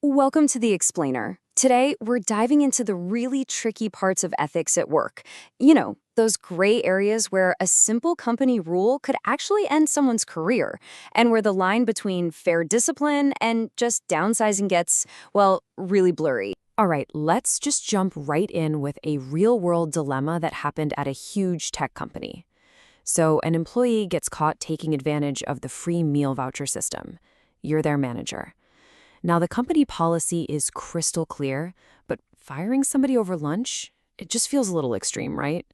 Welcome to The Explainer. Today, we're diving into the really tricky parts of ethics at work. Those gray areas where a simple company rule could actually end someone's career, and where the line between fair discipline and just downsizing gets, well, really blurry. All right, let's just jump right in with a real-world dilemma that happened at a huge tech company. So, an employee gets caught taking advantage of the free meal voucher system. You're their manager. Now, the company policy is crystal clear, but firing somebody over lunch, it just feels a little extreme, right?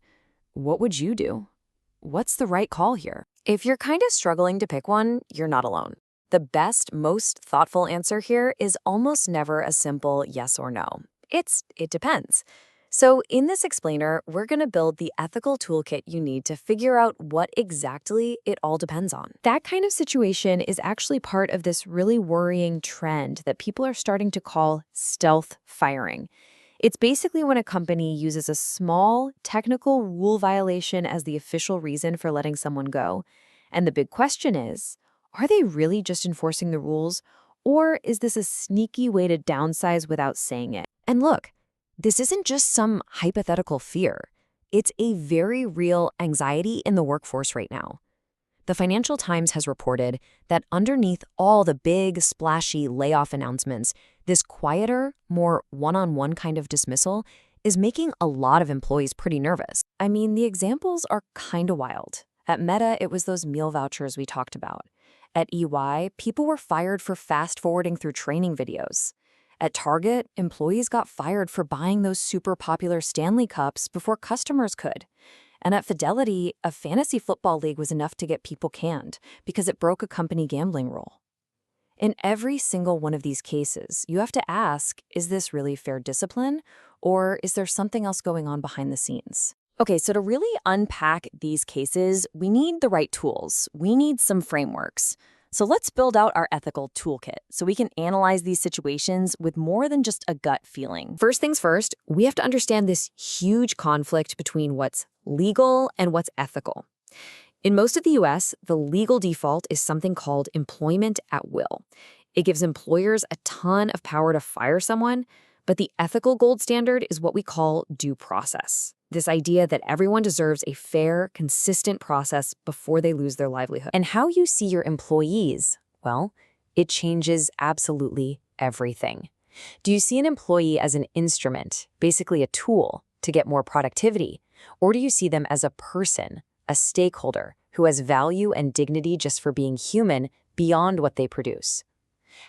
What would you do? What's the right call here? If you're kind of struggling to pick one, you're not alone. The best, most thoughtful answer here is almost never a simple yes or no. It depends. So in this explainer, we're going to build the ethical toolkit you need to figure out what exactly it all depends on. That kind of situation is actually part of this really worrying trend that people are starting to call stealth firing. It's basically when a company uses a small, technical rule violation as the official reason for letting someone go. And the big question is, are they really just enforcing the rules, or is this a sneaky way to downsize without saying it? And look, this isn't just some hypothetical fear. It's a very real anxiety in the workforce right now. The Financial Times has reported that underneath all the big, splashy layoff announcements, this quieter, more one-on-one kind of dismissal is making a lot of employees pretty nervous. I mean, the examples are kind of wild. At Meta, it was those meal vouchers we talked about. At EY, people were fired for fast-forwarding through training videos. At Target, employees got fired for buying those super popular Stanley Cups before customers could. And at Fidelity, a fantasy football league was enough to get people canned because it broke a company gambling rule. In every single one of these cases, you have to ask, is this really fair discipline, or is there something else going on behind the scenes? Okay, so to really unpack these cases, we need the right tools. We need some frameworks. So let's build out our ethical toolkit so we can analyze these situations with more than just a gut feeling. First things first, we have to understand this huge conflict between what's legal and what's ethical. In most of the US, the legal default is something called employment at will. It gives employers a ton of power to fire someone, but the ethical gold standard is what we call due process. This idea that everyone deserves a fair, consistent process before they lose their livelihood. And how you see your employees, well, it changes absolutely everything. Do you see an employee as an instrument, basically a tool, to get more productivity? Or do you see them as a person, a stakeholder, who has value and dignity just for being human beyond what they produce?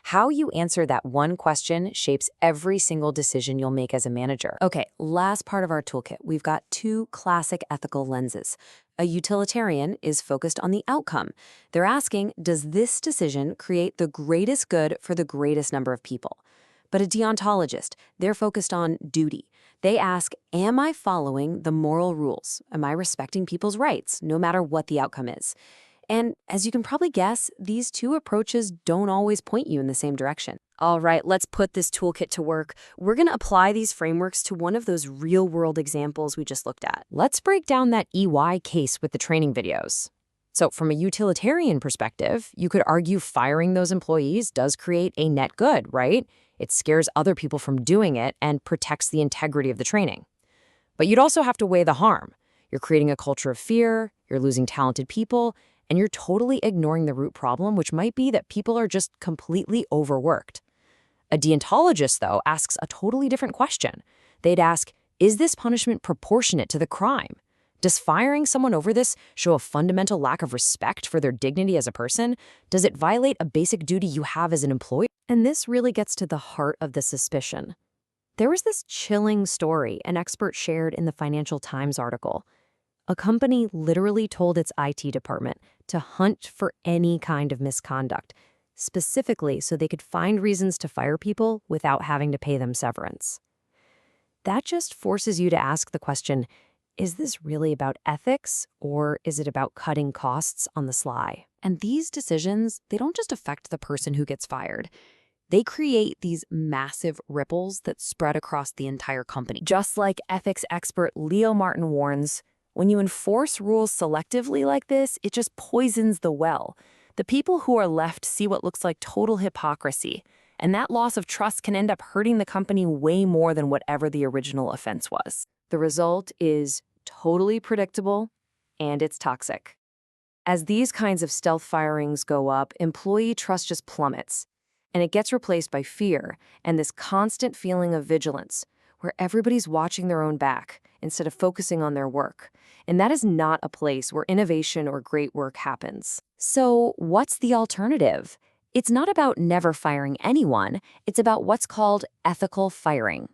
How you answer that one question shapes every single decision you'll make as a manager. Okay, last part of our toolkit. We've got two classic ethical lenses. A utilitarian is focused on the outcome. They're asking, does this decision create the greatest good for the greatest number of people? But a deontologist, they're focused on duty. They ask, am I following the moral rules? Am I respecting people's rights, no matter what the outcome is? And as you can probably guess, these two approaches don't always point you in the same direction. All right, let's put this toolkit to work. We're going to apply these frameworks to one of those real-world examples we just looked at. Let's break down that EY case with the training videos. So from a utilitarian perspective, you could argue firing those employees does create a net good, right? It scares other people from doing it and protects the integrity of the training. But you'd also have to weigh the harm. You're creating a culture of fear, you're losing talented people, and you're totally ignoring the root problem, which might be that people are just completely overworked. A deontologist, though, asks a totally different question. They'd ask, is this punishment proportionate to the crime? Does firing someone over this show a fundamental lack of respect for their dignity as a person? Does it violate a basic duty you have as an employee? And this really gets to the heart of the suspicion. There was this chilling story an expert shared in the Financial Times article. A company literally told its IT department to hunt for any kind of misconduct, specifically so they could find reasons to fire people without having to pay them severance. That just forces you to ask the question, is this really about ethics, or is it about cutting costs on the sly? And these decisions, they don't just affect the person who gets fired. They create these massive ripples that spread across the entire company. Just like ethics expert Leo Martin warns, when you enforce rules selectively like this, it just poisons the well. The people who are left see what looks like total hypocrisy, And that loss of trust can end up hurting the company way more than whatever the original offense was. The result is totally predictable, and it's toxic. As these kinds of stealth firings go up, employee trust just plummets, and it gets replaced by fear and this constant feeling of vigilance, where everybody's watching their own back instead of focusing on their work. And that is not a place where innovation or great work happens. So, what's the alternative? It's not about never firing anyone, it's about what's called ethical firing.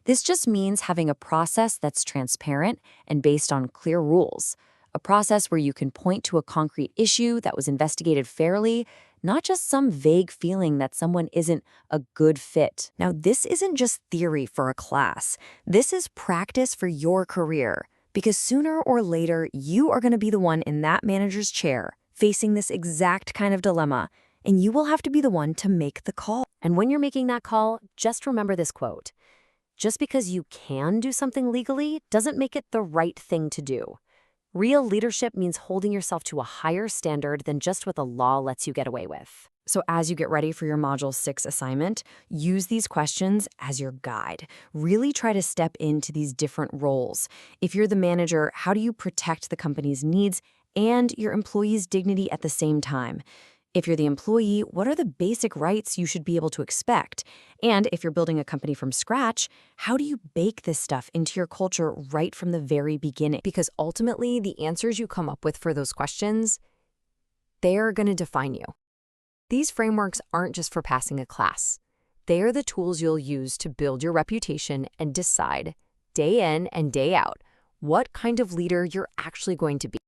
This just means having a process that's transparent and based on clear rules. A process where you can point to a concrete issue that was investigated fairly, not just some vague feeling that someone isn't a good fit. Now, this isn't just theory for a class. This is practice for your career. Because sooner or later, you are going to be the one in that manager's chair facing this exact kind of dilemma, and you will have to be the one to make the call. And when you're making that call, just remember this quote. Just because you can do something legally doesn't make it the right thing to do. Real leadership means holding yourself to a higher standard than just what the law lets you get away with. So as you get ready for your Module 6 assignment, use these questions as your guide. Really try to step into these different roles. If you're the manager, how do you protect the company's needs and your employees' dignity at the same time? If you're the employee, what are the basic rights you should be able to expect? And if you're building a company from scratch, how do you bake this stuff into your culture right from the very beginning? Because ultimately, the answers you come up with for those questions, they're going to define you. These frameworks aren't just for passing a class. They are the tools you'll use to build your reputation and decide, day in and day out, what kind of leader you're actually going to be.